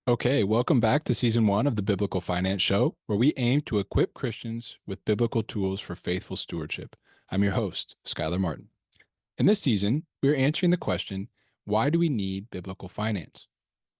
Okay, welcome back to season one of the Biblical Finance Show, where we aim to equip Christians with biblical tools for faithful stewardship. I'm your host, Skylar Martin. In this season, we're answering the question, why do we need biblical finance?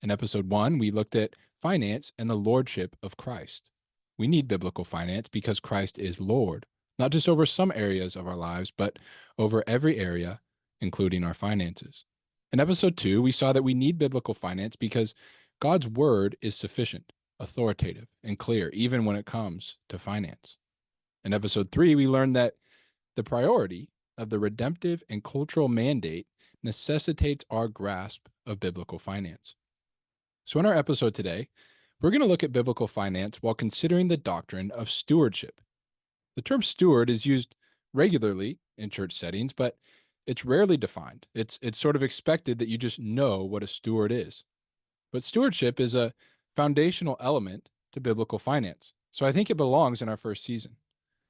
In episode one, we looked at finance and the lordship of Christ. We need biblical finance because Christ is Lord, not just over some areas of our lives, but over every area, including our finances. In episode two, we saw that we need biblical finance because God's word is sufficient, authoritative, and clear, even when it comes to finance. In episode three, we learned that the priority of the redemptive and cultural mandate necessitates our grasp of biblical finance. So, in our episode today, we're going to look at biblical finance while considering the doctrine of stewardship. The term steward is used regularly in church settings, but it's rarely defined. It's sort of expected that you just know what a steward is. But stewardship is a foundational element to biblical finance. So I think it belongs in our first season.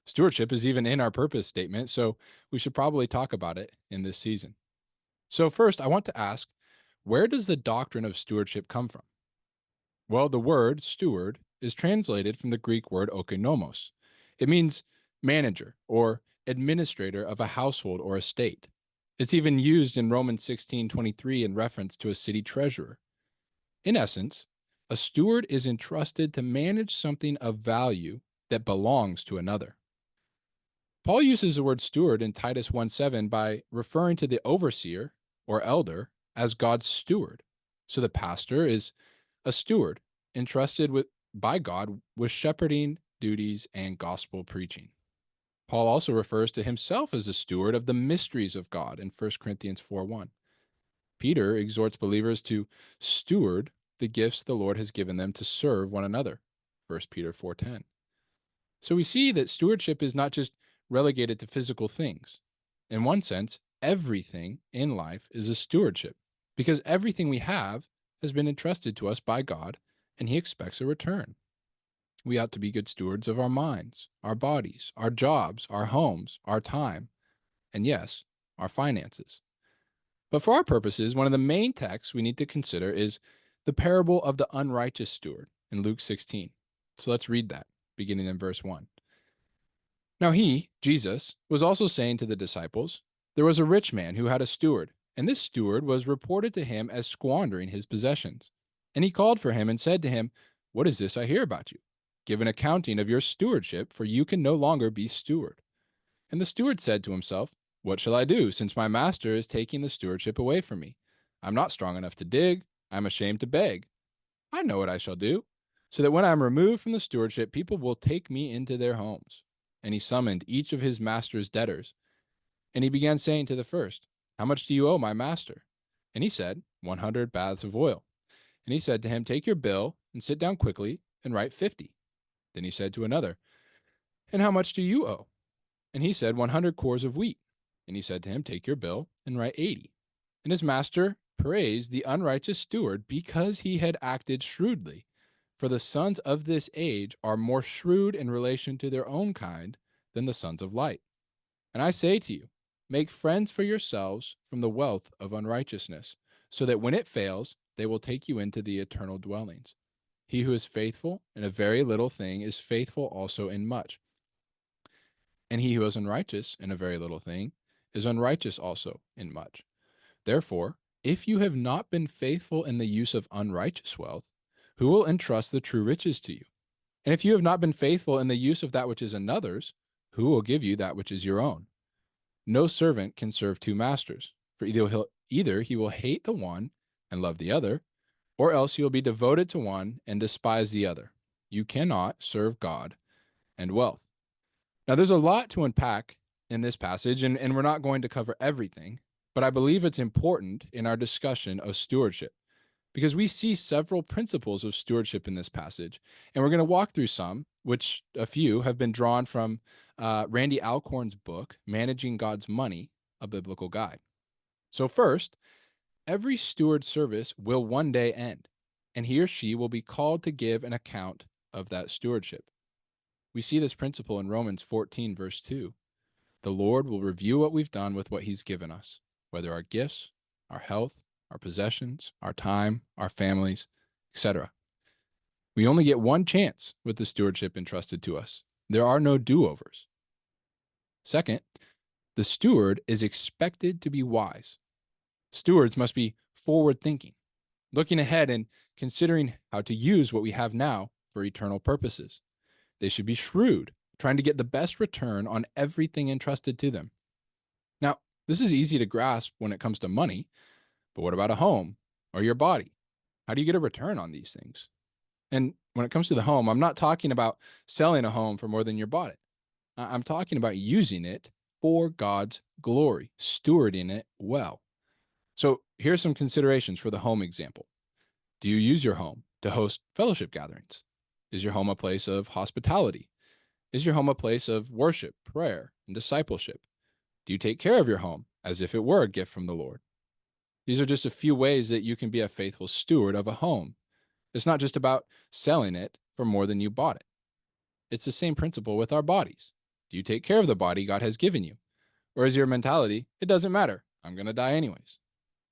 Stewardship is even in our purpose statement, so we should probably talk about it in this season. So first, I want to ask, where does the doctrine of stewardship come from? Well, the word steward is translated from the Greek word oikonomos. It means manager or administrator of a household or estate. It's even used in Romans 16:23 in reference to a city treasurer. In essence, a steward is entrusted to manage something of value that belongs to another. Paul uses the word steward in Titus 1:7 by referring to the overseer or elder as God's steward. So the pastor is a steward entrusted by God with shepherding duties and gospel preaching. Paul also refers to himself as a steward of the mysteries of God in 1 Corinthians 4:1. Peter exhorts believers to steward the gifts the Lord has given them to serve one another, 1 Peter 4:10. So we see that stewardship is not just relegated to physical things. In one sense, everything in life is a stewardship because everything we have has been entrusted to us by God and he expects a return. We ought to be good stewards of our minds, our bodies, our jobs, our homes, our time, and yes, our finances. But for our purposes, one of the main texts we need to consider is the parable of the unrighteous steward in Luke 16. So let's read that, beginning in verse 1. Now he, Jesus, was also saying to the disciples, there was a rich man who had a steward, and this steward was reported to him as squandering his possessions. And he called for him and said to him, what is this I hear about you? Give an accounting of your stewardship, for you can no longer be steward. And the steward said to himself, what shall I do, since my master is taking the stewardship away from me? I'm not strong enough to dig. I'm ashamed to beg. I know what I shall do, so that when I am removed from the stewardship, people will take me into their homes. And he summoned each of his master's debtors. And he began saying to the first, how much do you owe my master? And he said, 100 baths of oil. And he said to him, take your bill and sit down quickly and write 50. Then he said to another, and how much do you owe? And he said, 100 cores of wheat. And he said to him, take your bill and write 80. And his master praised the unrighteous steward because he had acted shrewdly. For the sons of this age are more shrewd in relation to their own kind than the sons of light. And I say to you, make friends for yourselves from the wealth of unrighteousness, so that when it fails, they will take you into the eternal dwellings. He who is faithful in a very little thing is faithful also in much. And he who is unrighteous in a very little thing is unrighteous also in much. Therefore, if you have not been faithful in the use of unrighteous wealth, who will entrust the true riches to you? And if you have not been faithful in the use of that which is another's, who will give you that which is your own? No servant can serve two masters, for either he will hate the one and love the other, or else he will be devoted to one and despise the other. You cannot serve God and wealth. Now, there's a lot to unpack in this passage, and we're not going to cover everything, but I believe it's important in our discussion of stewardship because we see several principles of stewardship in this passage, and we're going to walk through some, which a few have been drawn from Randy Alcorn's book, Managing God's Money, a Biblical Guide. So first, every steward service will one day end, and he or she will be called to give an account of that stewardship. We see this principle in Romans 14, verse 2. The Lord will review what we've done with what he's given us, whether our gifts, our health, our possessions, our time, our families, etc. We only get one chance with the stewardship entrusted to us. There are no do-overs. Second, the steward is expected to be wise. Stewards must be forward-thinking, looking ahead and considering how to use what we have now for eternal purposes. They should be shrewd, trying to get the best return on everything entrusted to them. Now, this is easy to grasp when it comes to money, but what about a home or your body? How do you get a return on these things? And when it comes to the home, I'm not talking about selling a home for more than you bought it. I'm talking about using it for God's glory, stewarding it well. So here's some considerations for the home example. Do you use your home to host fellowship gatherings? Is your home a place of hospitality? Is your home a place of worship, prayer, and discipleship? Do you take care of your home as if it were a gift from the Lord? These are just a few ways that you can be a faithful steward of a home. It's not just about selling it for more than you bought it. It's the same principle with our bodies. Do you take care of the body God has given you? Or is your mentality, it doesn't matter, I'm going to die anyways?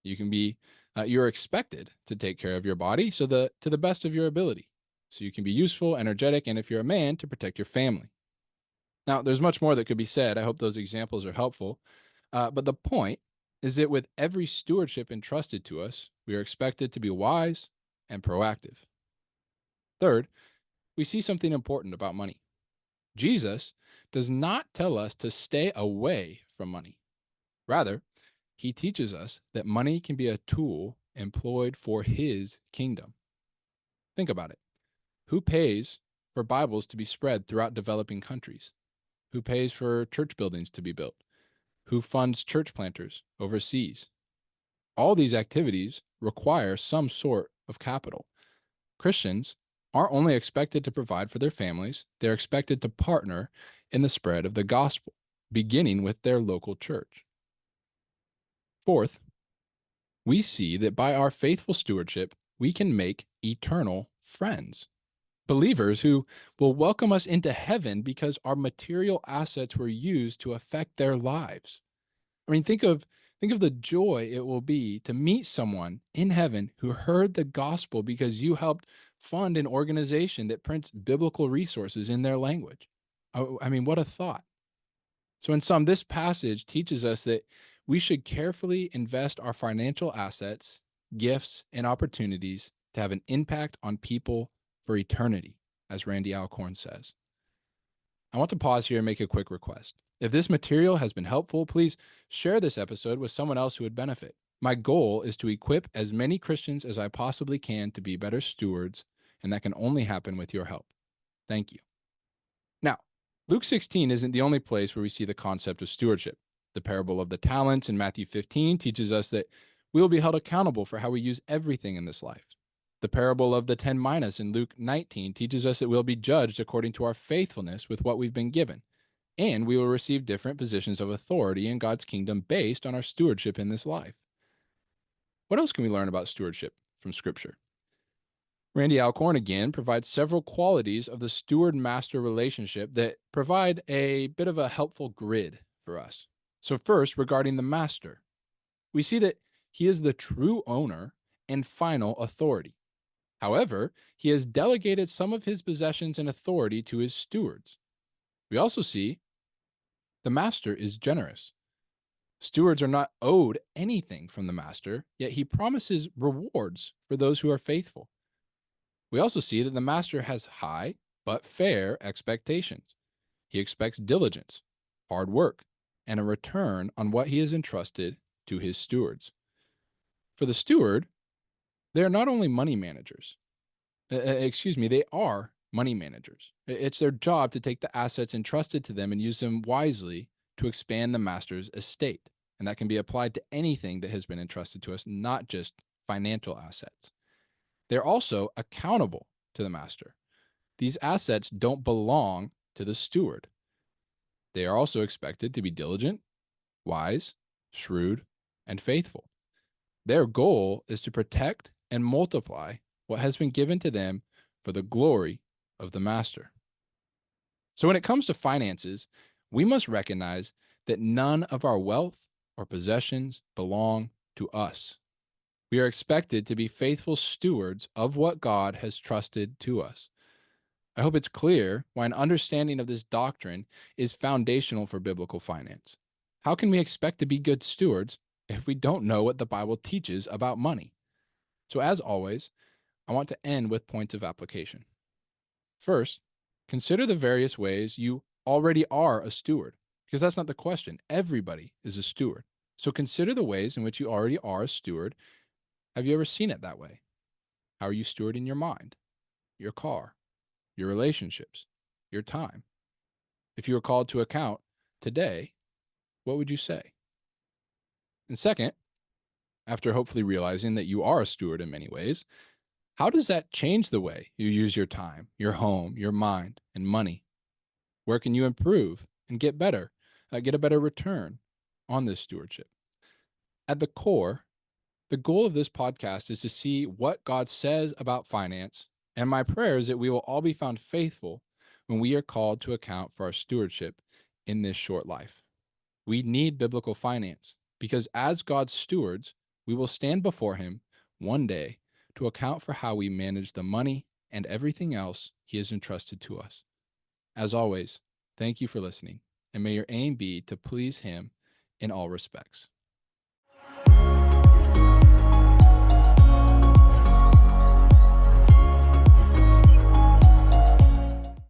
You're expected to take care of your body to the best of your ability, so you can be useful, energetic, and if you're a man, to protect your family. Now, there's much more that could be said. I hope those examples are helpful. But the point is that with every stewardship entrusted to us, we are expected to be wise and proactive. Third, we see something important about money. Jesus does not tell us to stay away from money. Rather, he teaches us that money can be a tool employed for his kingdom. Think about it. Who pays for Bibles to be spread throughout developing countries? Who pays for church buildings to be built? Who funds church planters overseas? All these activities require some sort of capital. Christians aren't only expected to provide for their families, they're expected to partner in the spread of the gospel, beginning with their local church. Fourth, we see that by our faithful stewardship, we can make eternal friends. Believers who will welcome us into heaven because our material assets were used to affect their lives. I mean, think of the joy it will be to meet someone in heaven who heard the gospel because you helped fund an organization that prints biblical resources in their language. I mean, what a thought. So in sum, this passage teaches us that we should carefully invest our financial assets, gifts, and opportunities to have an impact on people for eternity, as Randy Alcorn says. I want to pause here and make a quick request. If this material has been helpful, please share this episode with someone else who would benefit. My goal is to equip as many Christians as I possibly can to be better stewards, and that can only happen with your help. Thank you. Now, Luke 16 isn't the only place where we see the concept of stewardship. The parable of the talents in Matthew 15 teaches us that we will be held accountable for how we use everything in this life. The parable of the 10 minas in Luke 19 teaches us that we'll be judged according to our faithfulness with what we've been given, and we will receive different positions of authority in God's kingdom based on our stewardship in this life. What else can we learn about stewardship from Scripture? Randy Alcorn again provides several qualities of the steward-master relationship that provide a bit of a helpful grid for us. So first, regarding the master, we see that he is the true owner and final authority. However, he has delegated some of his possessions and authority to his stewards. We also see the master is generous. Stewards are not owed anything from the master, yet he promises rewards for those who are faithful. We also see that the master has high but fair expectations. He expects diligence, hard work, and a return on what he has entrusted to his stewards. For the steward, they are not only money managers. They are money managers. It's their job to take the assets entrusted to them and use them wisely to expand the master's estate. And that can be applied to anything that has been entrusted to us, not just financial assets. They're also accountable to the master. These assets don't belong to the steward. They are also expected to be diligent, wise, shrewd, and faithful. Their goal is to protect and multiply what has been given to them for the glory of the master. So when it comes to finances, we must recognize that none of our wealth or possessions belong to us. We are expected to be faithful stewards of what God has trusted to us. I hope it's clear why an understanding of this doctrine is foundational for biblical finance. How can we expect to be good stewards if we don't know what the Bible teaches about money? So, as always, I want to end with points of application. First, consider the various ways you already are a steward, because that's not the question. Everybody is a steward. So, consider the ways in which you already are a steward. Have you ever seen it that way? How are you stewarding your mind, your car, your relationships, your time? If you were called to account today, what would you say? And second, after hopefully realizing that you are a steward in many ways, how does that change the way you use your time, your home, your mind, and money? Where can you improve and get better, get a better return on this stewardship? At the core, the goal of this podcast is to see what God says about finance, and my prayer is that we will all be found faithful when we are called to account for our stewardship in this short life. We need biblical finance because as God's stewards, we will stand before Him one day to account for how we manage the money and everything else He has entrusted to us. As always, thank you for listening, and may your aim be to please Him in all respects.